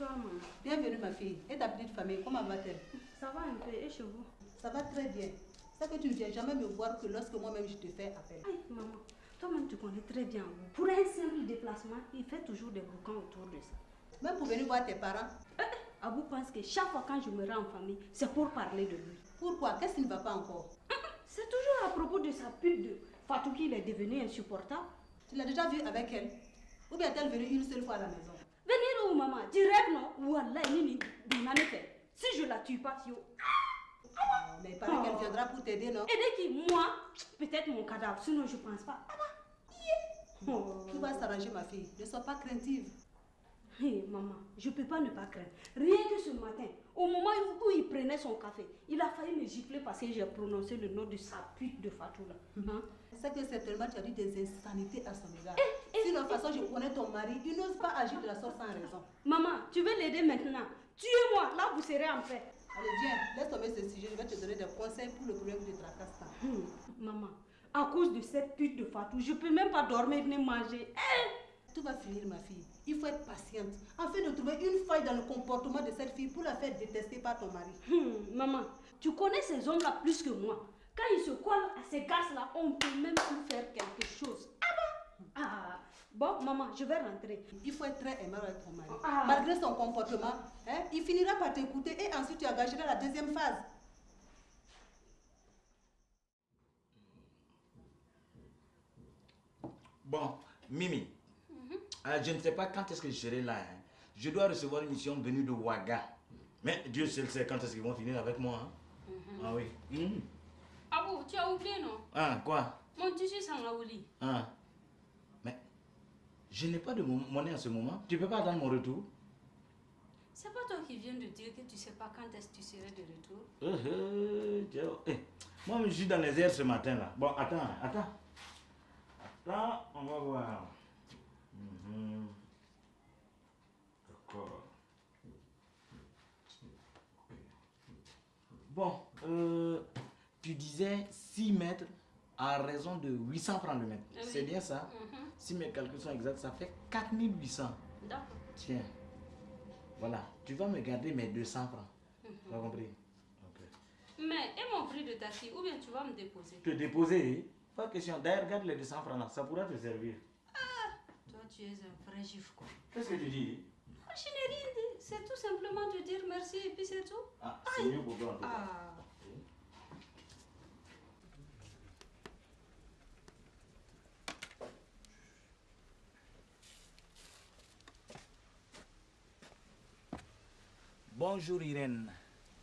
Bonsoir, maman. Bienvenue, ma fille. Et ta petite famille, comment va-t-elle? Ça va un peu, et chez vous? Ça va très bien. C'est que tu ne viens jamais me voir que lorsque moi-même je te fais appel. Aïe, maman, toi-même tu connais très bien. Pour un simple déplacement, il fait toujours des boucans autour de ça. Même pour venir voir tes parents. Abou pense que chaque fois quand je me rends en famille, c'est pour parler de lui. Pourquoi? Qu'est-ce qui ne va pas encore? C'est toujours à propos de sa pute de Fatou qu'il est devenu insupportable. Tu l'as déjà vu avec elle? Ou bien est-elle venue une seule fois à la maison? Venir où, maman? Tu rêves, non? Wallah, si je la tue pas, yo. Mais il paraît qu'elle viendra pour t'aider, non? Aider qui? Moi? Peut-être mon cadavre, sinon je pense pas. Tout va s'arranger, ma fille. Ne sois pas craintive. Hey, maman, je peux pas ne pas craindre. Rien que ce matin, au moment où il prenait son café, il a failli me gifler parce que j'ai prononcé le nom de sa pute de Fatou là. C'est que certainement tu as dit des insanités à son égard. Si de toute façon je connais ton mari, il n'ose pas agir de la sorte sans raison. Maman, tu veux l'aider maintenant? Tuez-moi, là vous serez en paix. Allez, viens, laisse tomber ce sujet, je vais te donner des conseils pour le problème de tracasse. Maman, à cause de cette pute de Fatou, je peux même pas dormir ni manger. Tout va finir, ma fille. Il faut être patiente afin de trouver une faille dans le comportement de cette fille pour la faire détester par ton mari. Maman, tu connais ces hommes-là plus que moi. Quand ils se collent à ces gars-là, on peut même plus faire quelque chose. Bon, maman, je vais rentrer. Il faut être très aimable avec ton mari. Malgré son comportement, il finira par t'écouter et ensuite tu engageras la deuxième phase. Bon, Mimi, je ne sais pas quand est-ce que je serai là. Je dois recevoir une mission venue de Ouaga. Mais Dieu seul sait quand est-ce qu'ils vont finir avec moi. Ah oui. Abou, tu as oublié, non? Ah, quoi? Mon tissu s'en a oublié. Ah. Mais je n'ai pas de monnaie en ce moment. Tu peux pas attendre mon retour? C'est pas toi qui viens de dire que tu sais pas quand est-ce que tu serais de retour? Moi, je suis dans les airs ce matin là. Bon, attends. Là, on va voir. D'accord. Bon, tu disais 6 mètres à raison de 800 francs le mètre. Oui. C'est bien ça? Si mes calculs sont exacts, ça fait 4800. D'accord. Tiens, voilà. Tu vas me garder mes 200 francs. Tu as compris? Okay. Mais, et mon prix de taxi, ou bien tu vas me déposer? Te déposer? Pas question. D'ailleurs, regarde les 200 francs là, ça pourra te servir. Toi, tu es un vrai gif, quoi. Qu'est-ce que tu dis? Je n'ai rien dit. C'est tout simplement te dire merci et puis c'est tout. C'est mieux pour toi en tout cas. Bonjour Irène.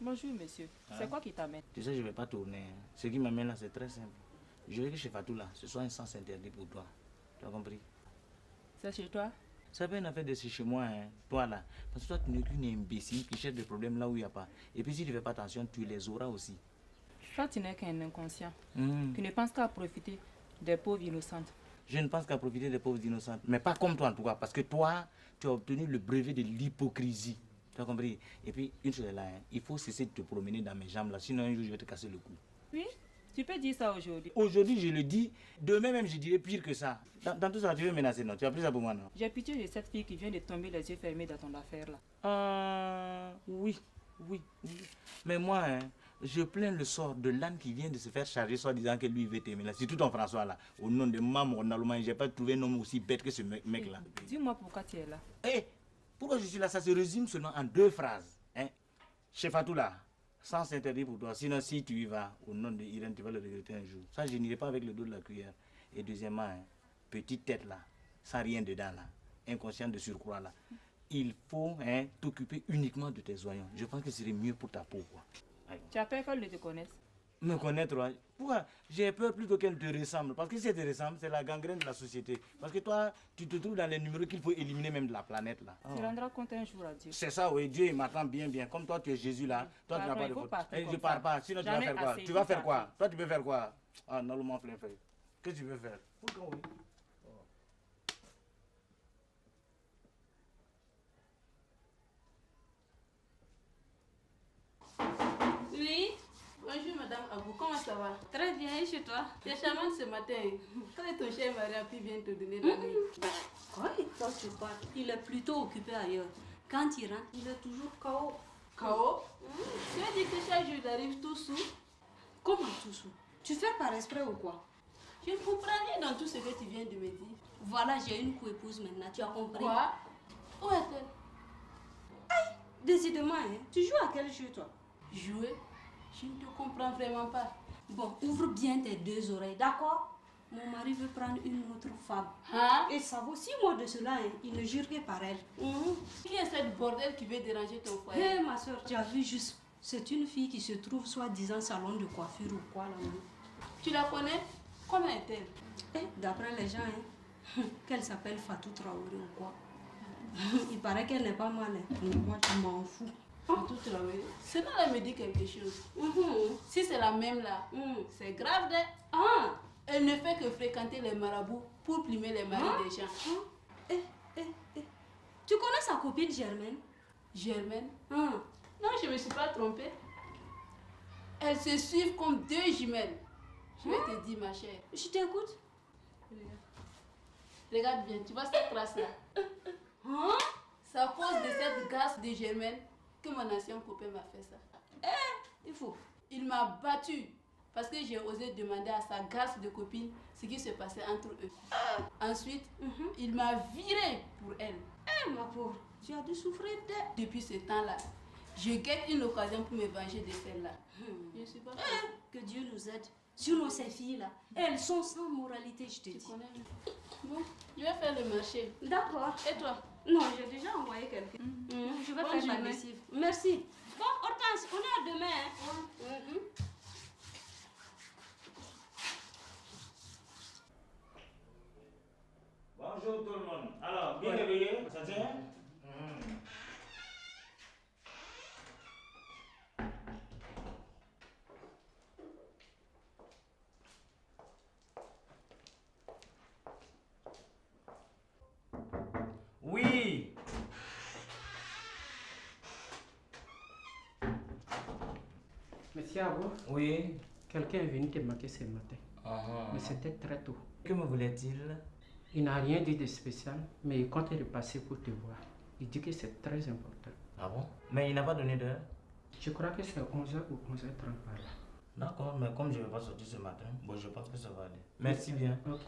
Bonjour monsieur. C'est quoi qui t'amène? Tu sais, je ne vais pas tourner. Ce qui m'amène là, c'est très simple. Je veux que chez Fatou là, ce soit un sens interdit pour toi. Tu as compris? C'est chez toi? Ça peut une affaire de chez moi, hein. Toi là. Parce que toi, tu n'es qu'une imbécile qui cherche des problèmes là où il n'y a pas. Et puis si tu ne fais pas attention, tu les auras aussi. Toi, tu n'es qu'un inconscient. Qui ne pense qu'à profiter des pauvres innocentes. Je ne pense qu'à profiter des pauvres innocentes. Mais pas comme toi en tout cas. Parce que toi, tu as obtenu le brevet de l'hypocrisie. Tu as compris? Et puis, une chose est là, hein. Il faut cesser de te promener dans mes jambes là. Sinon, un jour, je vais te casser le cou. Oui? Tu peux dire ça aujourd'hui? Aujourd'hui, je le dis. Demain même, je dirai pire que ça. Dans tout ça, tu veux menacer, non? Tu as pris ça pour moi, non? J'ai pitié de cette fille qui vient de tomber les yeux fermés dans ton affaire là. Oui. Mais moi, hein, je plains le sort de l'âne qui vient de se faire charger, soit disant que lui veut t'aimer là. Surtout ton François là. Au nom de maman, j'ai pas trouvé un homme aussi bête que ce mec là. Dis-moi pourquoi tu es là. Pourquoi je suis là? Ça se résume seulement en 2 phrases. Chez Fatou là. Sans interdit pour toi. Sinon, si tu y vas, au nom de Irène, tu vas le regretter un jour. Ça, je n'irai pas avec le dos de la cuillère. Et deuxièmement, petite tête là, sans rien dedans là, inconscient de surcroît là. Il faut t'occuper uniquement de tes oignons. Je pense que ce serait mieux pour ta peau, quoi. Tu as peur qu'elle ne te connaisse? Me connaître, toi? Pourquoi? J'ai peur plutôt qu'elle te ressemble. Parce que si elle te ressemble, c'est la gangrène de la société. Parce que toi, tu te trouves dans les numéros qu'il faut éliminer même de la planète là. Tu rendras compte un jour à Dieu. C'est ça, oui. Dieu, il m'attend bien. Comme toi, tu es Jésus là. Toi, tu n'as pas de faute. Je pars pas. Sinon, tu vas faire quoi? Tu vas faire quoi? Toi, tu peux faire quoi? Ah, non, le moment plein fait. Qu'est-ce que tu veux faire? Pourquoi oui? Oui? Bonjour Madame Abou, comment ça va? Très bien, et chez toi? Tu es charmante ce matin. Quand est ton cher mari a pu bien te donner la nuit? Quoi? Toi tu parles, il est plutôt occupé ailleurs. Quand il rentre, il est toujours KO. KO? Tu as dit que chaque jour il arrive tout sous? Comment tout sous? Tu fais par esprit ou quoi? Je ne comprends rien dans tout ce que tu viens de me dire. Voilà, j'ai une co-épouse maintenant, tu as compris? Quoi? Où est-elle? Décidément, hein. Tu joues à quel jeu, toi? Jouer? Je ne te comprends vraiment pas. Bon, ouvre bien tes deux oreilles, d'accord? Mon mari veut prendre une autre femme. Hein? Et ça vaut 6 mois de cela, hein. Il ne jure que par elle. Qui est cette bordel qui veut déranger ton foyer? Hé, ma soeur, tu as vu juste. C'est une fille qui se trouve soi-disant salon de coiffure ou quoi là-bas. Tu la connais? Comment est-elle? D'après les gens, hein, qu'elle s'appelle Fatou Traoré ou quoi. Il paraît qu'elle n'est pas mal. Hein. Moi, je m'en fous. Fatou Traoré? Cela là me dit quelque chose. Si c'est la même là, c'est grave de... Elle ne fait que fréquenter les marabouts pour plumer les maris des gens. Tu connais sa copine Germaine? Germaine? Non, je ne me suis pas trompée. Elles se suivent comme deux jumelles. Je vais te dire, ma chère. Je t'écoute. Regarde bien, tu vois cette trace-là? C'est à cause de cette garce de Germaine que mon ancien copain m'a fait ça. Il faut. Il m'a battue parce que j'ai osé demander à sa garce de copine ce qui se passait entre eux. Ensuite, il m'a viré pour elle. Ma pauvre, tu as dû souffrir depuis ce temps-là. Je guette une occasion pour me venger de celle-là. Je ne suis pas que Dieu nous aide. Sinon, ces filles-là, elles sont sans moralité, je te dis. Connais. Bon, je vais faire le marché. D'accord. Et toi? Non, j'ai déjà envoyé quelqu'un. Je vais faire la lessive. Merci. Bon, Hortense, on est à demain. Hein? Bonjour tout le monde. Alors, bien réveillé, ça tient? Oui. Monsieur Abou? Oui. Quelqu'un est venu te marquer ce matin. Mais c'était très tôt. Que me voulait-il? Il n'a rien dit de spécial, mais il compte repasser pour te voir. Il dit que c'est très important. Ah bon? Mais il n'a pas donné d'heure? Je crois que c'est 11h ou 11h30 par là. D'accord, mais comme je ne vais pas sortir ce matin, bon, je pense que ça va aller. Merci bien. Ok.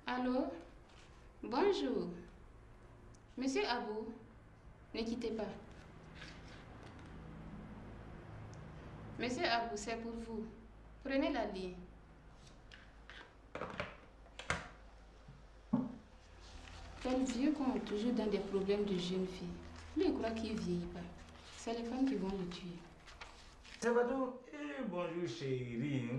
Allô? Bonjour. Monsieur Abou, ne quittez pas. Monsieur Abou, c'est pour vous. Prenez la ligne. Quel vieux comme toujours dans des problèmes de jeune fille. Lui, il croit qu'il ne vieillit pas. C'est les femmes qui vont le tuer. Ça va tout? Bonjour chérie.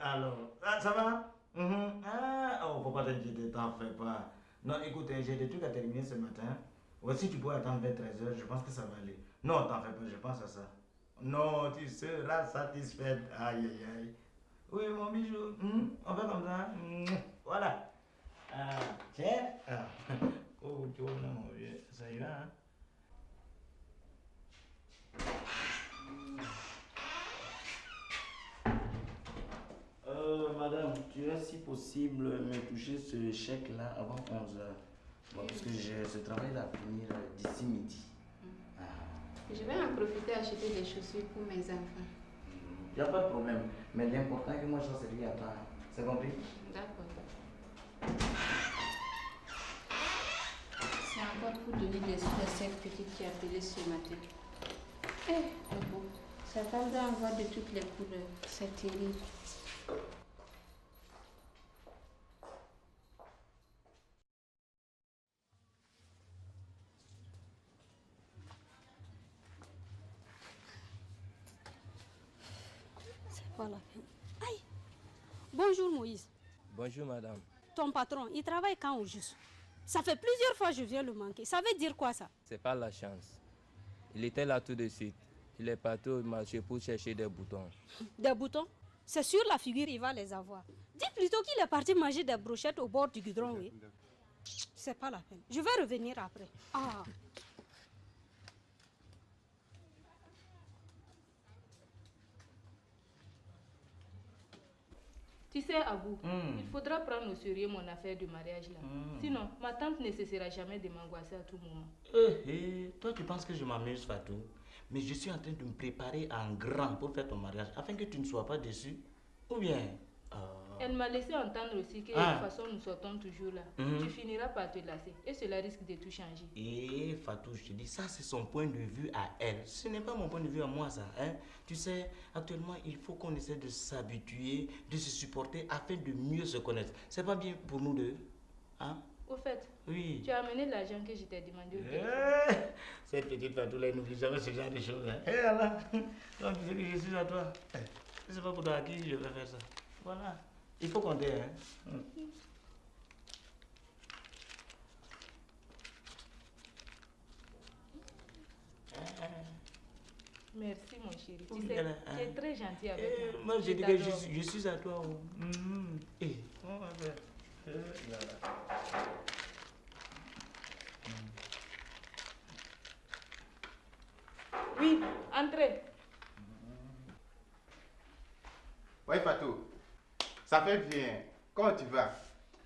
Alors, ça va? Oh, faut pas t'inquiéter, t'en fais pas. Non, écoute, j'ai des trucs à terminer ce matin. Si tu peux attendre vers 13h, je pense que ça va aller. Non, t'en fais pas, je pense à ça. Non, tu seras satisfaite. Aïe, aïe, aïe. Oui, mon bijou. On fait comme ça. Voilà. Tiens. Oh, tu vois, mon vieux. Ça ira, hein? Madame, tu as si possible me toucher ce chèque-là avant 11h. Bon, parce que j'ai ce travail-là à finir d'ici midi. Je vais en profiter à acheter des chaussures pour mes enfants. Il n'y a pas de problème. Mais l'important est que moi je sois servi à temps. C'est compris? D'accord. C'est encore pour donner des sous à cette petite qui a appelé ce matin. Bon, ça tarde à en voir de toutes les couleurs. C'est terrible. Voilà. Aïe. Bonjour Moïse. Bonjour madame. Ton patron, il travaille quand au juste? Ça fait plusieurs fois que je viens le manquer. Ça veut dire quoi ça? C'est pas la chance. Il était là tout de suite. Il est parti au marché pour chercher des boutons. Des boutons? C'est sur la figure, il va les avoir. Dis plutôt qu'il est parti manger des brochettes au bord du goudron, oui. C'est pas la peine. Je vais revenir après. Tu sais, Abou, il faudra prendre au sérieux mon affaire de mariage là. Sinon, ma tante ne cessera jamais de m'angoisser à tout moment. Toi, tu penses que je m'amuse, Fatou? Mais je suis en train de me préparer en grand pour faire ton mariage, afin que tu ne sois pas déçu. Ou bien... Elle m'a laissé entendre aussi que de toute façon nous sortons toujours là. Tu finiras par te lasser et cela risque de tout changer. Fatou, je te dis, ça c'est son point de vue à elle. Ce n'est pas mon point de vue à moi ça. Hein? Tu sais, actuellement il faut qu'on essaie de s'habituer, de se supporter afin de mieux se connaître. C'est pas bien pour nous deux? Hein? Au fait, oui. Tu as amené l'argent que je t'ai demandé au téléphone. Cette petite Fatou là, elle n'oublie jamais ce genre de choses. Hein? Alors, donc tu sais que je suis à toi. Je ne sais pas pour toi à qui je vais faire ça. Voilà. Il faut compter, hein. Merci mon chéri. Tu sais, tu es très gentil avec moi. Moi je dis que je suis à toi. On va faire. Oui, entrez. Oui, Fatou. Ça fait bien. Comment tu vas?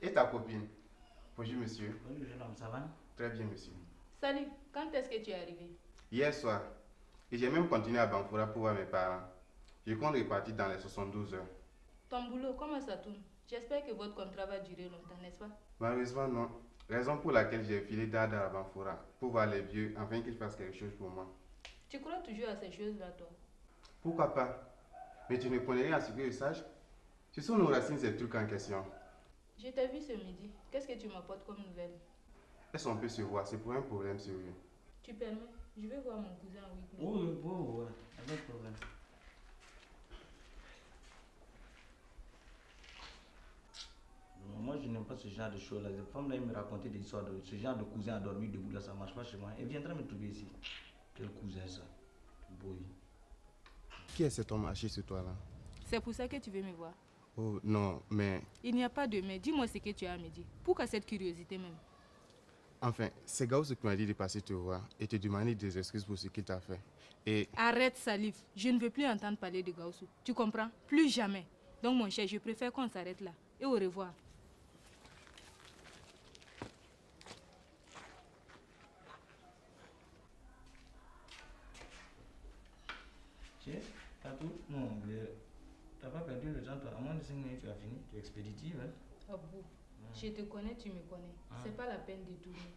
Et ta copine? Bonjour, monsieur. Bonjour, jeune homme, ça va? Très bien, monsieur. Salut, quand est-ce que tu es arrivé? Hier soir. Et j'ai même continué à Banfoura pour voir mes parents. Je compte repartir dans les 72 heures. Ton boulot, comment ça tourne? J'espère que votre contrat va durer longtemps, n'est-ce pas? Malheureusement, non. Raison pour laquelle j'ai filé Dada à Banfoura, pour voir les vieux, afin qu'ils fassent quelque chose pour moi. Tu crois toujours à ces choses-là, toi? Pourquoi pas? Mais tu ne connais rien à ce que je sache? Ce sont nos racines, ces trucs en question. Je t'ai vu ce midi. Qu'est-ce que tu m'apportes comme nouvelle? Est-ce qu'on peut se voir? C'est pour un problème sérieux. Tu permets? Je vais voir mon cousin en week-end. Oui, pas de problème. Moi, je n'aime pas ce genre de choses là. Cette femme là, il me racontait des histoires de ce genre de cousin à dormir debout là, ça marche pas chez moi. Elle viendra me trouver ici. Quel cousin ça? Boy. Qui est cet homme assis sur toi là? C'est pour ça que tu veux me voir? Oh non, mais... Il n'y a pas de mais. Dis-moi ce que tu as à me dire. Pourquoi cette curiosité même? Enfin, c'est Gauss qui m'a dit de passer te voir et te demander des excuses pour ce qu'il t'a fait. Et... Arrête, Salif. Je ne veux plus entendre parler de Gauss. Tu comprends? Plus jamais. Donc mon cher, je préfère qu'on s'arrête là. Et au revoir. Fatou, non, t'as pas perdu le temps, toi. À moins de 5 minutes, tu as fini. Tu es expéditive, hein? Abou, je te connais, tu me connais. C'est pas la peine de tourner.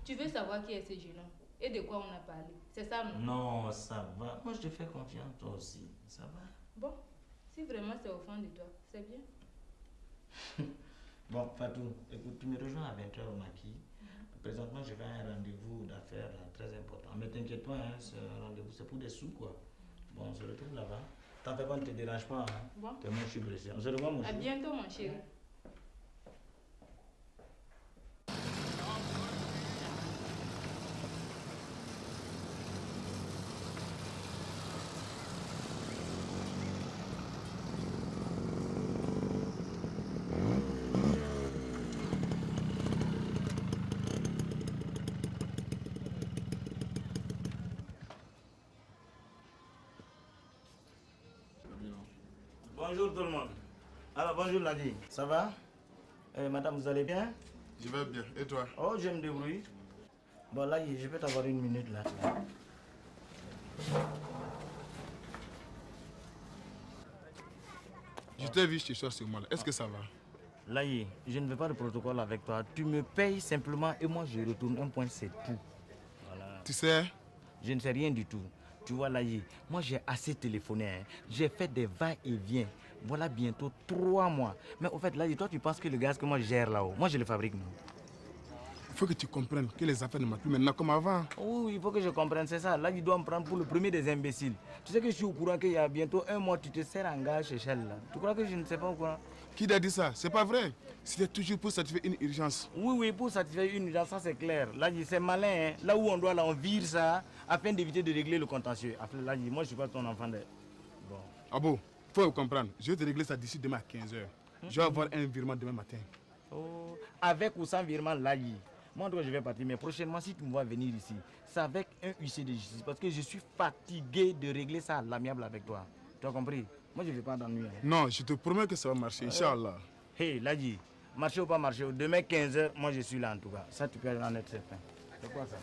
Tu veux savoir qui est ce jeune homme et de quoi on a parlé. C'est ça, non? Non, ça va. Moi, je te fais confiance, toi aussi. Ça va. Bon, si vraiment c'est au fond de toi, c'est bien. Bon, Fatou, écoute, tu me rejoins à 20h au maquis. Présentement, je vais à un rendez-vous d'affaires très important. Mais t'inquiète pas, hein, ce rendez-vous, c'est pour des sous, quoi. Bon, on se retrouve là-bas. T'en fais pas, ne te dérange pas. Hein. Bon. Tellement je suis blessé. On se revoit, mon chéri. À bientôt, mon chéri. Bonjour tout le monde. Alors bonjour Ladi, ça va? Madame, vous allez bien? Je vais bien, et toi? Oh, je me débrouille. Bon là, je peux t'avoir une minute là. Je t'ai vu chez toi ce mois-là, est-ce que ça va? Laïe, je ne veux pas de protocole avec toi. Tu me payes simplement et moi je retourne un point, c'est tout. Voilà. Tu sais? Je ne sais rien du tout. Tu vois Laïe, moi j'ai assez téléphoné. Hein. J'ai fait des va-et-vient. Voilà bientôt 3 mois. Mais au fait Laïe, toi tu penses que le gaz que moi je gère là-haut, moi je le fabrique non? Il faut que tu comprennes que les affaires ne marchent plus maintenant comme avant. Oui, il faut que je comprenne, c'est ça. Là, tu dois me prendre pour le premier des imbéciles. Tu sais que je suis au courant qu'il y a bientôt 1 mois, tu te sers en gage chez Shell là. Tu crois que je ne sais pas au courant? Qui t'a dit ça? C'est pas vrai. C'était toujours pour satisfaire une urgence. Oui, pour satisfaire une urgence, ça c'est clair. Là, c'est malin, hein. Là où on doit, là, on vire ça afin d'éviter de régler le contentieux. Après, là, moi, je suis pas ton enfant de... Bon. Ah bon, faut comprendre. Je vais te régler ça d'ici demain à 15h. Je vais avoir un virement demain matin. Oh, avec ou sans virement, là, moi, je vais partir. Mais prochainement, si tu me vois venir ici, c'est avec un huissier de justice. Parce que je suis fatigué de régler ça à l'amiable avec toi. Tu as compris? Moi, je ne vais pas d'ennui. Non, je te promets que ça va marcher, Inch'Allah. Hey, Ladji, marcher ou pas marcher, demain 15h, moi je suis là en tout cas. Ça, tu peux en être certain. C'est quoi ça?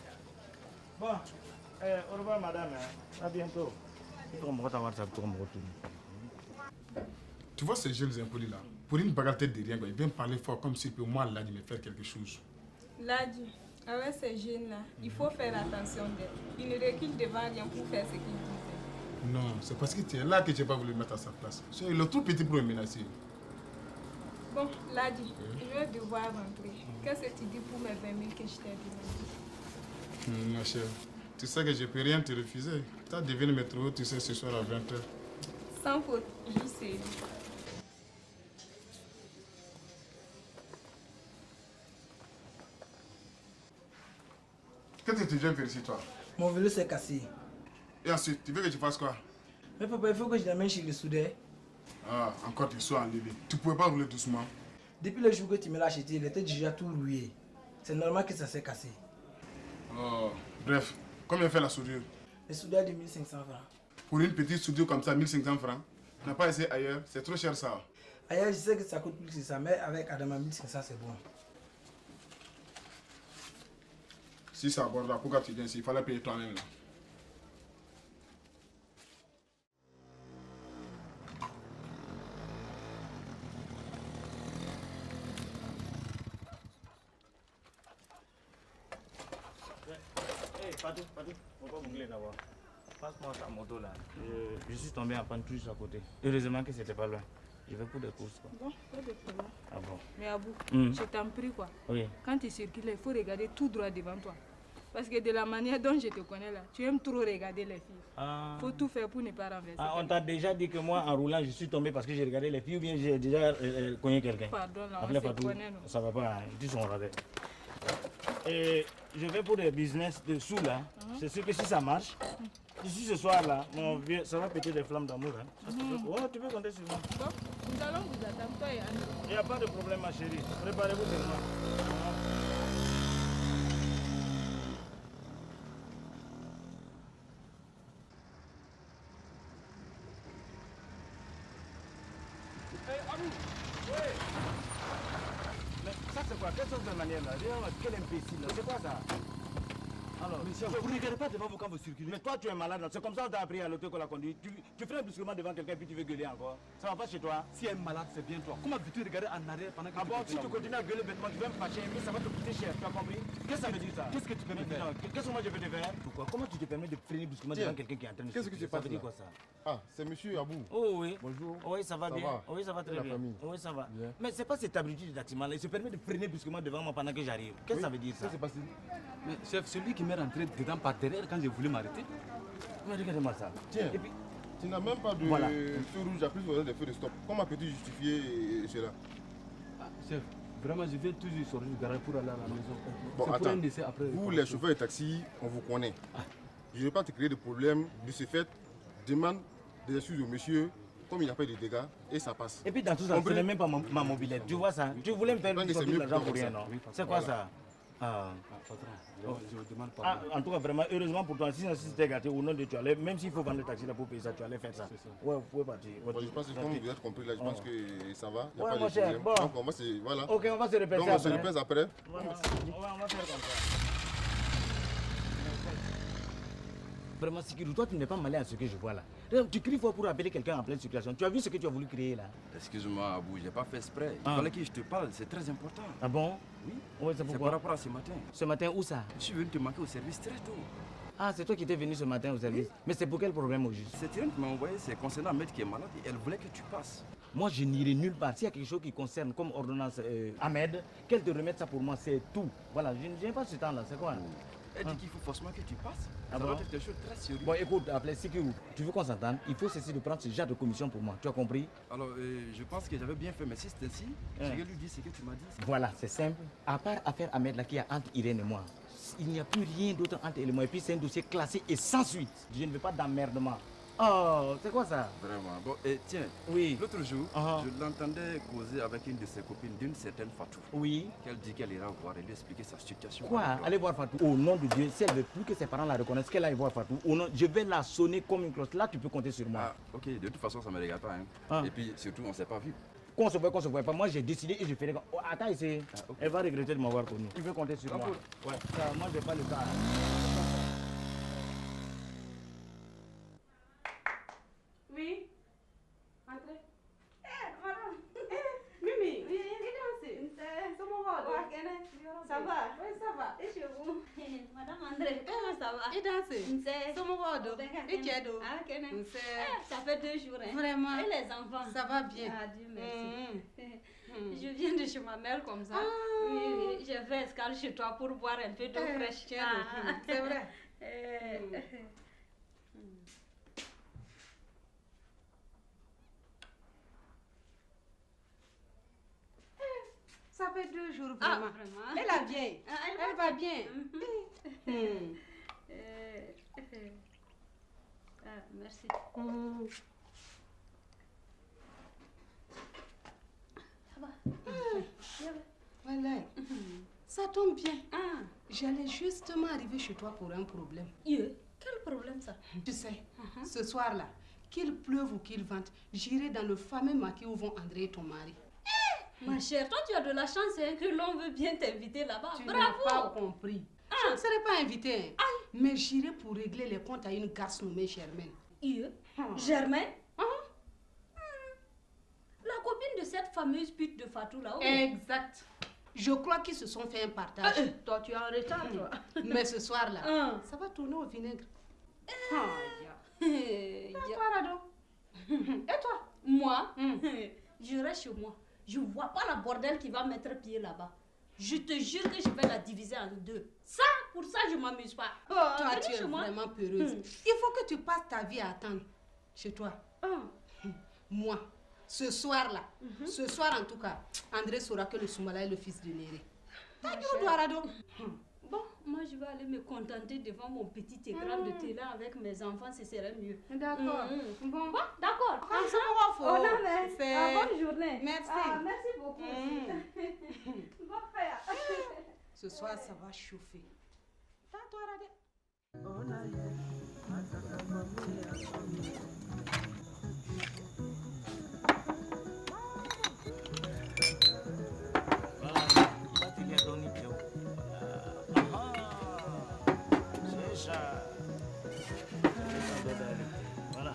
Bon, au revoir madame. À bientôt. Tu vois ces jeunes impolis là, pour une bagatelle de rien, ils viennent parler fort comme s'il peut moi Ladji me faire quelque chose. Ladji, avec ces jeunes là, il faut faire attention d'eux. Ils ne reculent devant rien pour faire ce qu'ils disent. Non, c'est parce que tu es là que tu n'as pas voulu mettre à sa place. Il est trop petit pour me menacer. Bon, Ladji, je vais devoir rentrer. Qu'est-ce que tu dis pour mes 20 000 que je t'ai demandé? Ma chère, tu sais que je ne peux rien te refuser. Tu as deviné me trouver, tu sais, ce soir à 20h. Sans faute, j'y sais. Qu'est-ce que tu viens faire ici, toi? Mon vélo s'est cassé. Et ensuite, tu veux que je fasse quoi? Mais papa, il faut que je l'amène chez le soudeur. Ah, encore tu sois en Libye. Tu ne pouvais pas rouler doucement? Depuis le jour que tu me l'as acheté, il était déjà tout rouillé. C'est normal que ça s'est cassé. Oh, bref, combien fait la soudure? Le soudeur de 1500 francs. Pour une petite soudure comme ça, 1500 francs? Tu n'as pas essayé ailleurs? C'est trop cher ça. Ailleurs, je sais que ça coûte plus que ça, mais avec Adama 1500, c'est bon. Si c'est abordable, pourquoi tu viens ici? Il fallait payer toi-même là. Fatou, faut pas boucler d'abord. Passe-moi ta moto là. Je suis tombé en panne tout juste à côté. Heureusement que c'était pas loin. Je vais pour des courses quoi. Bon, pas de problème. Ah bon? Mais Abou, je t'en prie quoi. Oui. Quand tu circules, il faut regarder tout droit devant toi. Parce que de la manière dont je te connais là, tu aimes trop regarder les filles. Ah. Faut tout faire pour ne pas renverser. Ah, on t'a déjà dit que moi en roulant je suis tombé parce que j'ai regardé les filles ou bien j'ai déjà cogné quelqu'un? Pardon, là, Appelez on se Fatou. connaît, non? Ça va pas, hein. Ils sont radés. Et je vais pour des business dessous là. C'est sûr que si ça marche, ici ce soir là, mon vieux, ça va péter des flammes d'amour. Hein. Tu peux compter sur moi. Bon, nous allons vous attendre, toi et André. Il n'y a pas de problème ma chérie. Préparez-vous seulement. C'est quoi? Quelle sorte de manière là? Quel imbécile là? C'est quoi ça? Alors, monsieur, vous ne regardez pas devant vous quand vous circulez. Mais toi tu es malade là. C'est comme ça qu'on t'a appris à l'auto qu'on l'a conduit. Tu freines brusquement devant quelqu'un puis tu veux gueuler encore. Ça va pas chez toi? Si elle est malade, c'est bien toi. Comment veux-tu regarder en arrière pendant que ah bon, si tu continues à gueuler bêtement, tu vas me fâcher et ça va te coûter cher. Tu as compris? Qu'est-ce que ça veut dire ça? Qu'est-ce que tu peux me faire? Qu'est-ce que moi je peux te faire? Pourquoi? Comment tu te permets de freiner brusquement devant quelqu'un qui est en train de Qu'est-ce que tu ça veut passes dire là? quoi ça? Ah, c'est monsieur Abou. Oh oui. Bonjour. Oui, ça va bien. Oui, ça va très bien. Oui, ça va. Bien. Mais c'est pas cet abruti de taximan là. Il se permet de freiner brusquement devant moi pendant que j'arrive. Qu'est-ce que ça veut dire ça? Qu'est-ce qui s'est passé? Mais chef, celui qui m'est rentré dedans par derrière quand je voulais m'arrêter. Mais regardez-moi ça. Tiens. Et puis, tu n'as même pas de Voilà. feu rouge, à plus besoin de feu de stop. Comment peux-tu justifier cela? Ah, chef, vraiment, je vais toujours sortir du garage pour aller à la maison. Bon, C'est pour attends. un essai après. Vous, les chauffeurs de taxi, on vous connaît. Je ne vais pas te créer de problème. De ce fait, demande des excuses au monsieur, comme il n'y a pas de dégâts, et ça passe. Et puis dans tout ça, ce n'est même pas ma mobilette. Tu vois ça? Tu voulais me faire Donc, c'est sortir mieux l'argent plutôt pour rien, comme ça. non? Oui, C'est quoi voilà. ça? Ah. Patron, je vous demande Ah, pardon. en tout cas, vraiment, heureusement pour toi, si c'était gâté au nom de tu allais, même s'il faut vendre le taxi là pour payer ça, tu allais faire ça. Ouais, vous pouvez partir. Bon, je pense que comme vous êtes compris là, je pense que ça va. Il n'y a Ouais, pas mon de cher, problème. bon. Donc on va se. Voilà. Ok, on va se répéter Donc on se après. répète après. Voilà, on va faire comme ça. Vraiment, Sikirou, toi tu n'es pas malin à ce que je vois là. Tu cries fort pour appeler quelqu'un en pleine circulation. Tu as vu ce que tu as voulu créer là? Excuse-moi, Abou, je n'ai pas fait exprès. Ah. Il fallait que je te parle, c'est très important. Ah bon? Oui. Ouais, c'est C'est pourquoi? par rapport à ce matin. Ce matin, où ça? Je suis venu te manquer au service très tôt. Ah, c'est toi qui étais venu ce matin au service. Mais c'est pour quel problème au juste? Cette Irène qui m'a envoyé, c'est concernant Ahmed qui est malade et elle voulait que tu passes. Moi, je n'irai nulle part. S'il y a quelque chose qui concerne comme ordonnance Ahmed, qu'elle te remette ça pour moi, c'est tout. Voilà, je n'ai pas ce temps-là. C'est quoi? Elle dit qu'il faut forcément que tu passes. Ah ça bon? doit être quelque chose de très sérieux. Bon, écoute, appelez Sikirou. Tu veux qu'on s'entende? Il faut cesser de prendre ce genre de commission pour moi. Tu as compris? Alors, je pense que j'avais bien fait, mais si c'est ainsi, je vais lui dire ce que tu m'as dit. Voilà, c'est simple. À part affaire Ahmed là qui a entre Irène et moi, il n'y a plus rien d'autre entre elle et moi. Et puis c'est un dossier classé et sans suite. Je ne veux pas d'emmerdement. Oh, c'est quoi ça? Vraiment. Bon, et tiens, oui. L'autre jour, je l'entendais causer avec une de ses copines, d'une certaine Fatou. Oui. Qu'elle dit qu'elle ira voir et lui expliquer sa situation. Quoi? Allez voir Fatou. Au nom de Dieu, si elle ne veut plus que ses parents la reconnaissent, qu'elle aille voir Fatou. Au nom, je vais la sonner comme une cloche. Là, tu peux compter sur moi. Ah, ok, de toute façon, ça ne me regarde pas. Hein. Et puis, surtout, on ne s'est pas vu. Qu'on se voit pas. Moi, j'ai décidé et je ferai. Oh, attends ici. Okay. Elle va regretter de m'avoir connu. Tu peux compter sur moi. Ouais. Ça, moi, je n'ai pas le temps. Oui. Entrez. Madame. Mimi. Oui, ça va? Oui, ça va. Et chez vous? Madame André, comment ça va? Et danser? C'est mon rodo. Et Tiedo? Ça fait 2 jours. Hein. Vraiment? Et les enfants? Ça va bien. Ah, Dieu merci. Je viens de chez ma mère comme ça. Oui, je vais escale chez toi pour boire un peu d'eau fraîche. C'est vrai. Ça fait 2 jours vraiment. Vraiment? Elle a bien. Elle va bien. Merci. Ça va? Voilà. Ça tombe bien. J'allais justement arriver chez toi pour un problème. Quel problème ça? Tu sais, ce soir-là, qu'il pleuve ou qu'il vente, j'irai dans le fameux maquis où vont André et ton mari. Ma chère, toi tu as de la chance hein, que l'on veut bien t'inviter là-bas. Tu Bravo! n'as pas compris. Je ne serai pas invitée. Mais j'irai pour régler les comptes à une garce nommée Germaine. Germaine? La copine de cette fameuse pute de Fatou là. Exact. Je crois qu'ils se sont fait un partage. Toi tu es en retard toi. Mais ce soir-là, ça va tourner au vinaigre. Et toi? Moi? Je reste chez moi. Je vois pas la bordel qui va mettre pied là-bas. Je te jure que je vais la diviser en 2. Ça, pour ça, je m'amuse pas. Toi, tu es vraiment peureuse. Il faut que tu passes ta vie à attendre chez toi. Moi, ce soir-là, ce soir en tout cas, André saura que le Soumala est le fils de Néré. Bon, moi je vais aller me contenter devant mon petit écran de télé avec mes enfants, ce serait mieux. D'accord. Bon, d'accord. Bonne journée. Merci. Merci beaucoup. Bon frère. Ce soir, ça va chauffer. Voilà.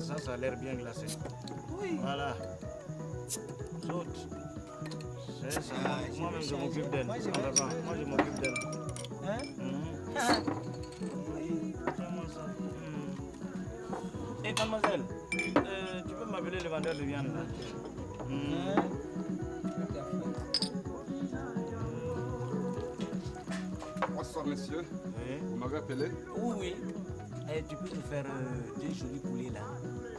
Ça a l'air bien glacé. Oui. Voilà. Saute. C'est ça. Moi-même, je m'occupe d'elle. Moi, je m'occupe d'elle. Hein? Tiens-moi ça. Et mademoiselle, tu peux m'appeler le vendeur de viande là? Bonsoir monsieur. Vous m'avez appelé? Oui. Et tu peux nous faire des jolis poulets là,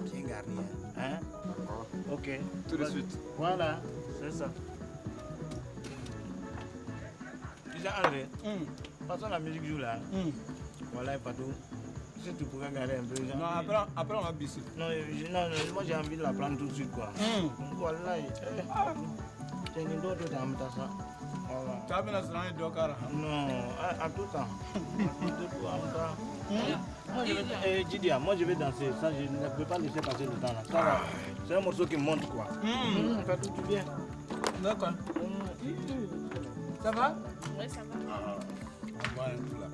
bien garnis. Hein? D'accord. Ok. Tout de suite. Voilà, c'est ça. Déjà André, passons la musique joue là. Voilà, pas tout. Si tu pouvais garder un peu. Non, après on va baisser. Non, moi j'ai envie de la prendre tout de suite quoi. Voilà. C'est une autre dame, ça. Tu as bien la soirée de Dokara? Non, à tout temps. Moi je vais danser, ça je ne peux pas laisser passer le temps là. Ça va. C'est un morceau qui monte quoi. Fait tout bien. D'accord. Ça va? Oui, ça va. On va un coup là.